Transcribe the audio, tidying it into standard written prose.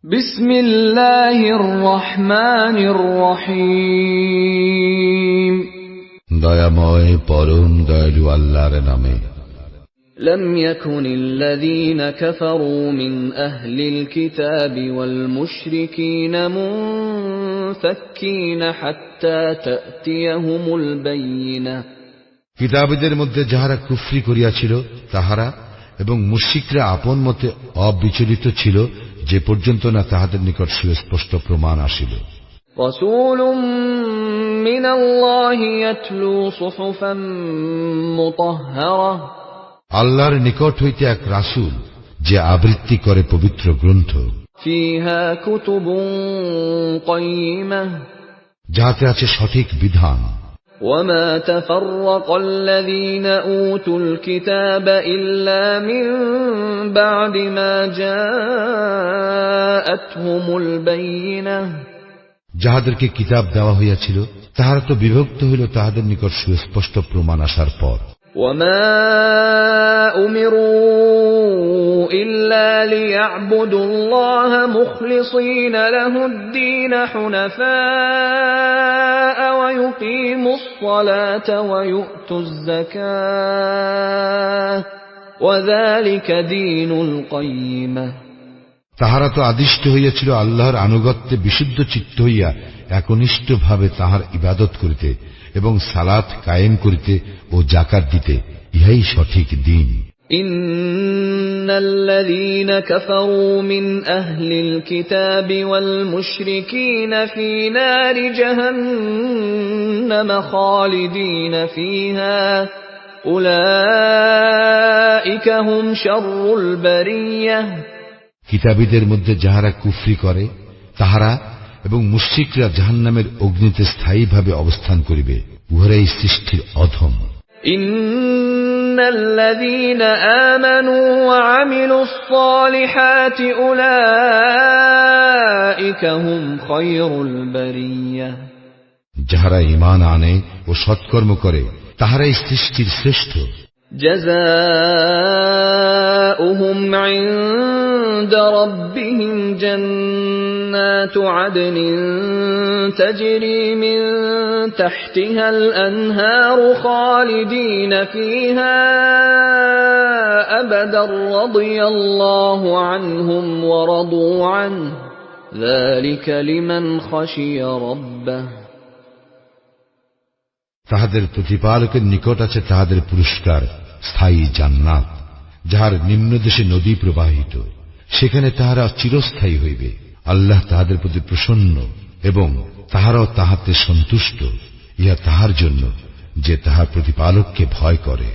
বিসমিল্লাহির রহমানির রহিম। দয়াময় পরম দয়ালু আল্লাহর নামে। لم يكن الذين كفروا من أهل الكتاب والمشركين منفكين حتى تأتيهم البينة। কিতাবীদের মধ্যে যাহারা কুফরি করিয়াছিল তাহারা এবং মুশরিকরা আপন মতে অবিচলিত ছিল যে পর্যন্ত না তাহাদের নিকট সুস্পষ্ট প্রমাণ আসিল। রাসূলুম মিনাল্লাহি ইয়াতলু সুহুফান মুতাহহারা। আল্লাহর নিকট হইতে এক রাসূল যে আবৃত্তি করে পবিত্র গ্রন্থ। ফিহা কুতুবুন কাইয়্যিমাহ। যাহাতে আছে সঠিক বিধান। وما تفرق الذين أوتوا الكتاب إلا من بعد ما جاءتهم البينة। যাহাদেরকে কিতাব দেওয়া হইয়াছিল তাহারা তো বিভক্ত হইল তাহাদের নিকট সুস্পষ্ট প্রমাণ আসার পর। وما أمروا إلا ليعبدوا الله مخلصين له الدين حنفاء ويقيموا الصلاة ويؤتوا الزكاة وذلك دين القيمة। তাহারা তো আদিষ্ট হইয়াছিল আল্লাহর আনুগত্যে বিশুদ্ধ চিত্ত হইয়া একনিষ্ঠ ভাবে তাহার ইবাদত করিতে এবং সালাত কায়েম করিতে ও যাকাত দিতে, ইহাই সঠিক দিন। ইন্নাল্লাযীনা কাফারু মিন আহলিল কিতাবি ওয়াল মুশরিকিনা ফী নারি জাহান্নাম খালিদিনা ফীহা উলাইকা হুম শাররুল বারিয়াহ। কিতাবীদের মধ্যে যাহারা কুফরি করে তাহারা এবং মুশরিকরা জাহান্নামের অগ্নিতে স্থায়ীভাবে অবস্থান করিবে, উহারাই সৃষ্টির অধম। ইন্নাল্লাযীনা আমানু ওয়া আমিলুস সালিহাতি উলাইকা হুম খায়রুল বারিয়াহ। যাহারা ঈমান আনে ও সৎকর্ম করে তাহারাই সৃষ্টির শ্রেষ্ঠ। জাযাউহুম ইনদা রাব্বিহিম জান্নাতু আদনিন তাজরি মিন তাহতিহাল আনহারু খালিদিনা ফীহা আবাদান রাদিয়াল্লাহু আনহুম ওয়া রাদু আনহু যালিকা লিমান খাশিয়া রাব্বাহু। তাহাদের প্রতিপালকের নিকট আছে তাহাদের পুরস্কার স্থায়ী জান্নাত, যাহার নিম্নদেশে নদী প্রবাহিত, সেখানে তাহারা চিরস্থায়ী হইবে। আল্লাহ তাহাদের প্রতি প্রসন্ন এবং তাহারাও তাহাতে সন্তুষ্ট। ইহা তাহার জন্য যে তাহার প্রতিপালককে ভয় করে।